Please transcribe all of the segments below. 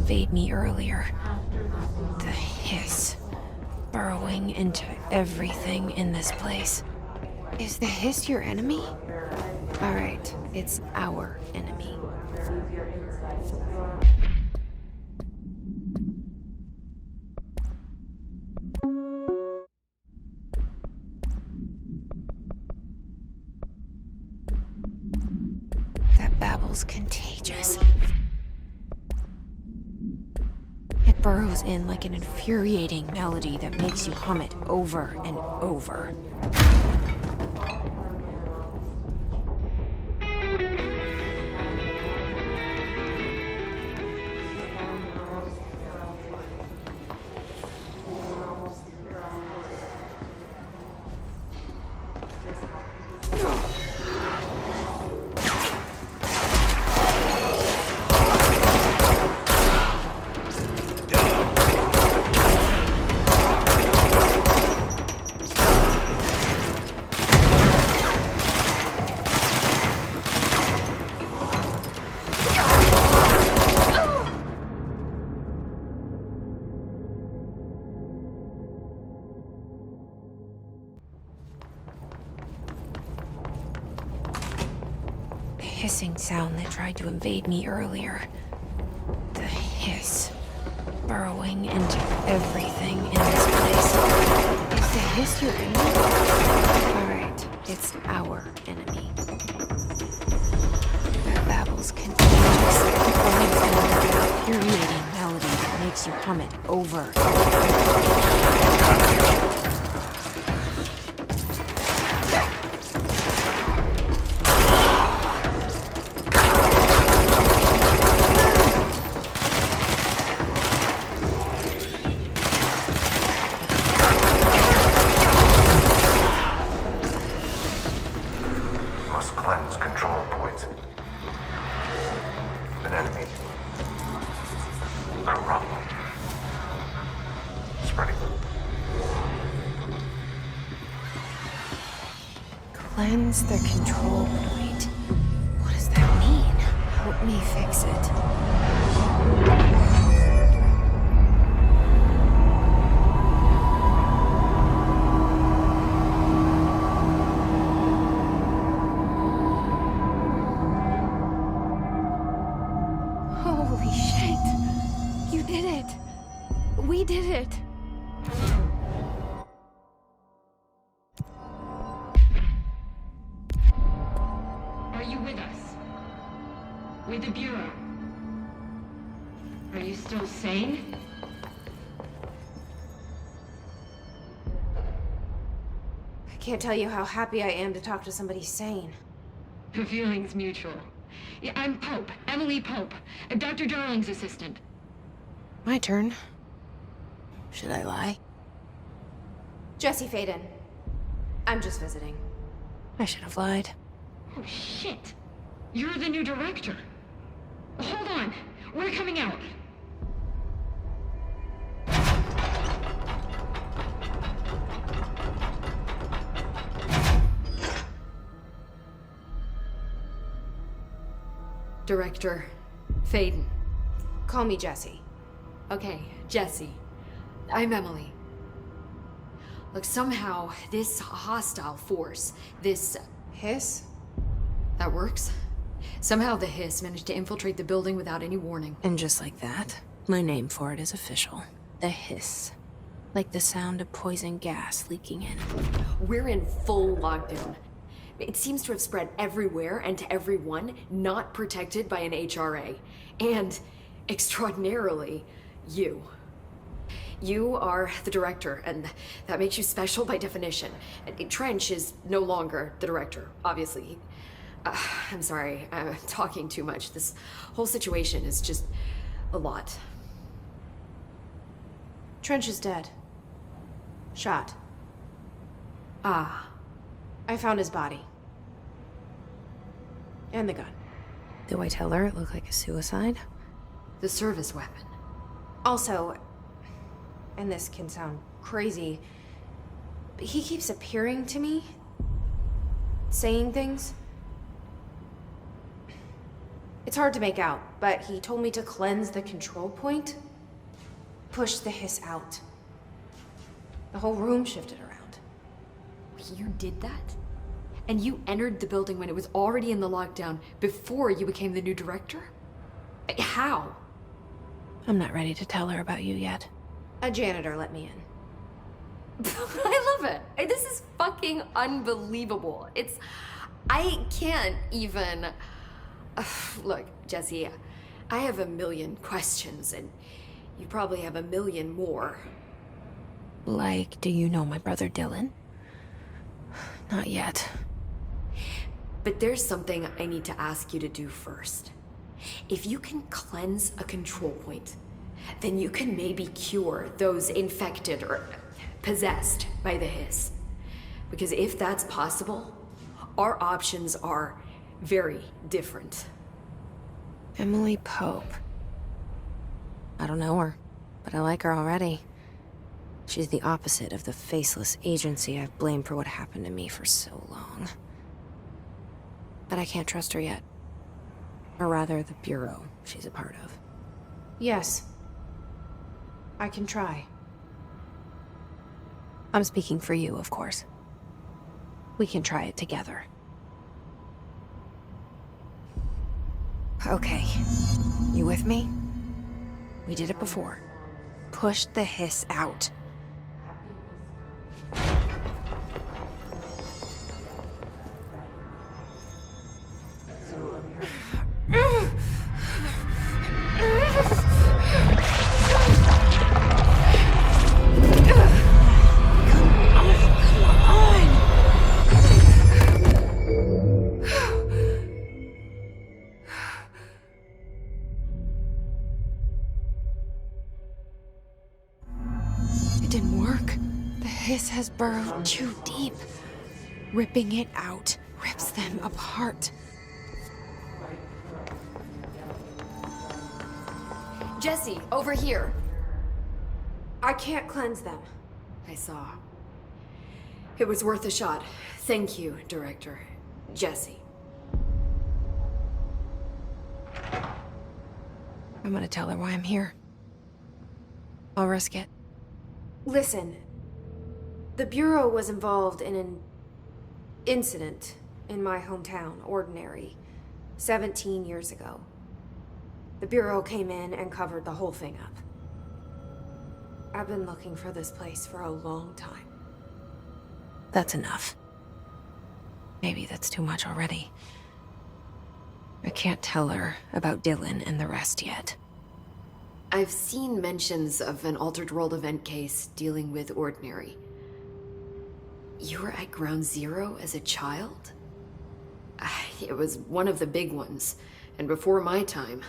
invade me earlier. The hiss. Burrowing into everything in this place. Is the hiss your enemy? Alright, it's our enemy. That babble's contagious. It burrows in like an infuriating melody that makes you hum it over and over. Hissing sound that tried to invade me earlier. The hiss. Burrowing into everything in this place. Is the hiss your enemy? Alright, it's our enemy. That babble's contagious. Burrowing in like an infuriating melody that makes you hum it over. Cleanse the control point. What does that mean? Help me fix it. Holy shit! You did it! We did it! With the Bureau. Are you still sane? I can't tell you how happy I am to talk to somebody sane. The feeling's mutual. Yeah, I'm Pope, Emily Pope, Dr. Darling's assistant. My turn. Should I lie? Jesse Faden. I'm just visiting. I should have lied. Oh, shit. You're the new director. Hold on. We're coming out. Director Faden. Call me Jesse. Okay, Jesse. I'm Emily. Look, somehow this hostile force, this Hiss? that works. Somehow the hiss managed to infiltrate the building without any warning. And just like that, my name for it is official. The hiss. Like the sound of poison gas leaking in. We're in full lockdown. It seems to have spread everywhere and to everyone not protected by an HRA. And, extraordinarily, you. You are the director, and that makes you special by definition. Trench is no longer the director, obviously. I'm sorry, I'm talking too much. This whole situation is just a lot. Trench is dead. Shot. Ah. I found his body. And the gun. Do I tell her it looked like a suicide? The service weapon. Also, and this can sound crazy, but he keeps appearing to me, saying things. It's hard to make out. but he told me to cleanse the control point, push the hiss out. The whole room shifted around. You did that? And you entered the building when it was already in the lockdown before you became the new director? How? I'm not ready to tell her about you yet. A janitor let me in. I love it. This is fucking unbelievable. I can't even... Look, Jesse, I have a million questions, and you probably have a million more. Like, do you know my brother Dylan? Not yet. But there's something I need to ask you to do first. If you can cleanse a control point, then you can maybe cure those infected or possessed by the hiss. Because if that's possible, our options are very different. Emily Pope. I don't know her, but I like her already. She's the opposite of the faceless agency I've blamed for what happened to me for so long. But I can't trust her yet. Or rather, the Bureau she's a part of. Yes. I can try. I'm speaking for you, of course. We can try it together. Okay. You with me? We did it before. Push the hiss out. It didn't work. The hiss has burrowed too deep. Ripping it out rips them apart. Jesse, over here. I can't cleanse them. I saw. It was worth a shot. Thank you, Director. Jesse. I'm gonna tell her why I'm here. I'll risk it. Listen, the Bureau was involved in an incident in my hometown, Ordinary, 17 years ago. The Bureau came in and covered the whole thing up. I've been looking for this place for a long time. That's enough. Maybe that's too much already. I can't tell her about Dylan and the rest yet. I've seen mentions of an Altered World event case dealing with Ordinary. You were at Ground Zero as a child? It was one of the big ones, and before my time.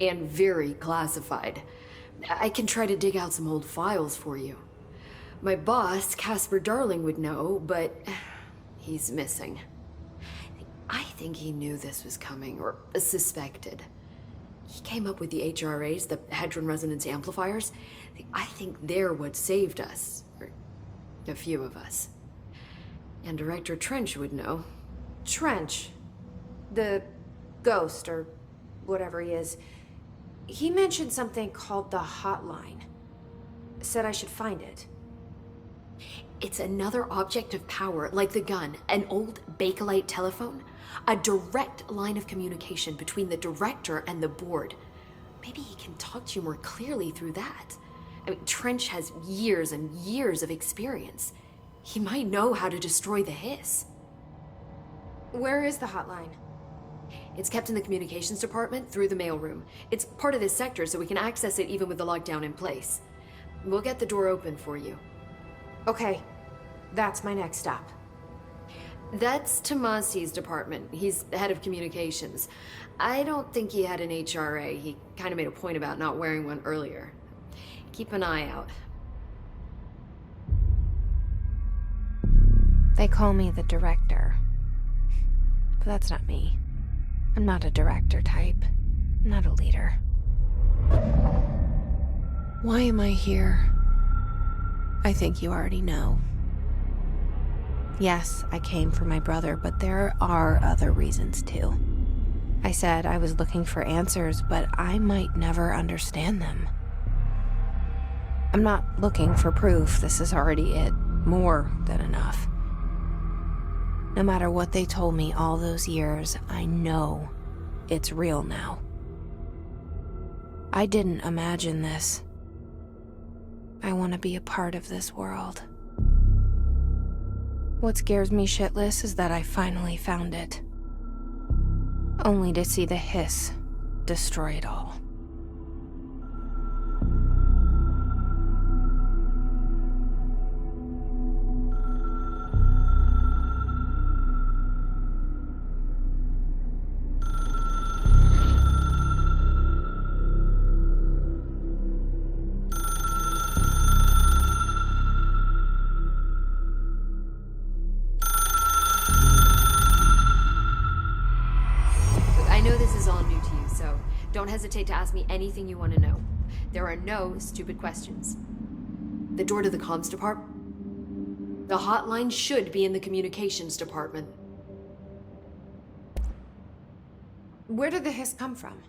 And very classified. I can try to dig out some old files for you. My boss, Casper Darling, would know, but he's missing. I think he knew this was coming, or suspected. He came up with the HRAs, the Hadron Resonance Amplifiers. I think they're what saved us. Or a few of us. And Director Trench would know. Trench? The ghost, or whatever he is. He mentioned something called the Hotline. Said I should find it. It's another object of power, like the gun, an old Bakelite telephone. A direct line of communication between the director and the board. Maybe he can talk to you more clearly through that. I mean, Trench has years and years of experience. He might know how to destroy the hiss. Where is the hotline? It's kept in the communications department through the mailroom. It's part of this sector, so we can access it even with the lockdown in place. We'll get the door open for you. Okay, that's my next stop. That's Tomasi's department. He's the head of communications. I don't think he had an HRA. He kind of made a point about not wearing one earlier. Keep an eye out. They call me the director. But that's not me. I'm not a director type. I'm not a leader. Why am I here? I think you already know. Yes, I came for my brother, but there are other reasons too. I said I was looking for answers, but I might never understand them. I'm not looking for proof. This is already it. More than enough. No matter what they told me all those years, I know it's real now. I didn't imagine this. I want to be a part of this world. What scares me shitless is that I finally found it. Only to see the hiss destroy it all. I know this is all new to you, so don't hesitate to ask me anything you want to know. There are no stupid questions. The door to the comms department? The hotline should be in the communications department. Where did the hiss come from?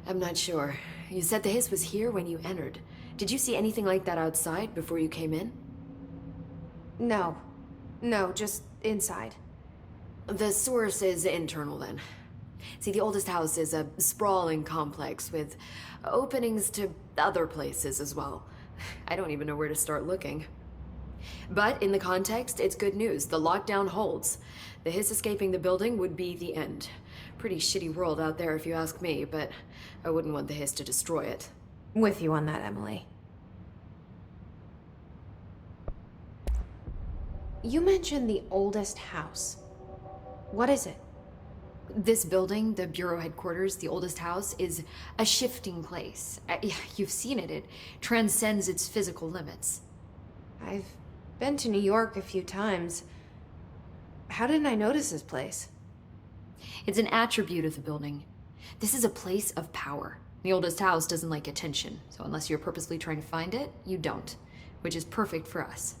I'm not sure. You said the hiss was here when you entered. Did you see anything like that outside before you came in? No. No, just inside. The source is internal then. See, the oldest house is a sprawling complex with openings to other places as well. I don't even know where to start looking. But in the context, it's good news. The lockdown holds. The hiss escaping the building would be the end. Pretty shitty world out there if you ask me, but I wouldn't want the hiss to destroy it. With you on that, Emily. You mentioned the oldest house. What is it? This building, the Bureau headquarters, the oldest house, is a shifting place. You've seen it. It transcends its physical limits. I've been to New York a few times. How didn't I notice this place? It's an attribute of the building. This is a place of power. The oldest house doesn't like attention, so unless you're purposely trying to find it, you don't, which is perfect for us.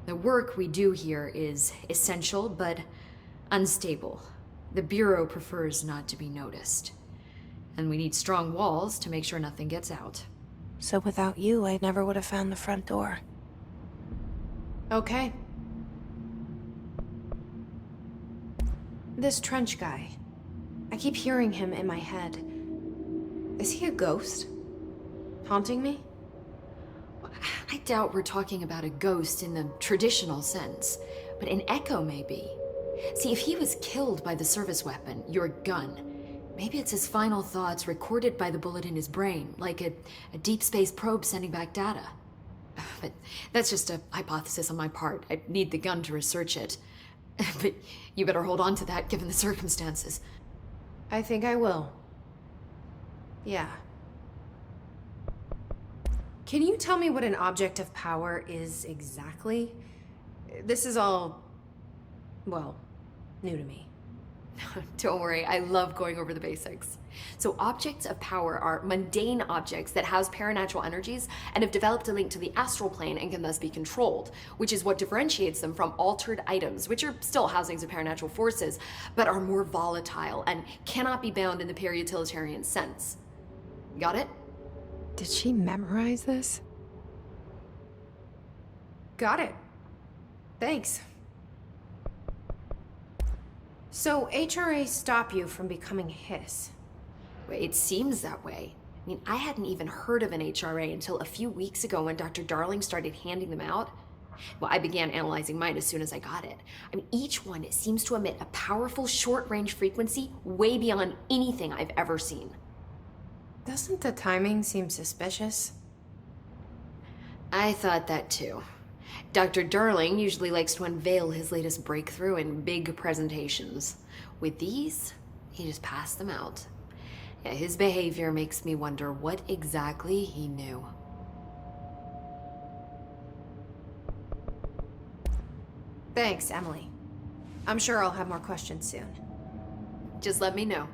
The work we do here is essential, but unstable. The Bureau prefers not to be noticed. And we need strong walls to make sure nothing gets out. So without you, I never would have found the front door. Okay. This Trench guy. I keep hearing him in my head. Is he a ghost? Haunting me? I doubt we're talking about a ghost in the traditional sense, but an echo maybe. See, if he was killed by the service weapon, your gun, maybe it's his final thoughts recorded by the bullet in his brain, like a deep space probe sending back data. But that's just a hypothesis on my part. I need the gun to research it. But you better hold on to that given the circumstances. I think I will. Yeah. Can you tell me what an object of power is exactly? This is all, well, new to me. Don't worry, I love going over the basics. So objects of power are mundane objects that house paranatural energies and have developed a link to the astral plane and can thus be controlled, which is what differentiates them from altered items, which are still housings of paranatural forces, but are more volatile and cannot be bound in the pure utilitarian sense. Got it? Did she memorize this? Got it. Thanks. So HRA stop you from becoming Hiss? It seems that way. I mean, I hadn't even heard of an HRA until a few weeks ago when Dr. Darling started handing them out. Well, I began analyzing mine as soon as I got it. I mean, each one seems to emit a powerful short-range frequency way beyond anything I've ever seen. Doesn't the timing seem suspicious? I thought that too. Dr. Darling usually likes to unveil his latest breakthrough in big presentations. With these, he just passed them out. Yeah, his behavior makes me wonder what exactly he knew. Thanks, Emily. I'm sure I'll have more questions soon. Just let me know.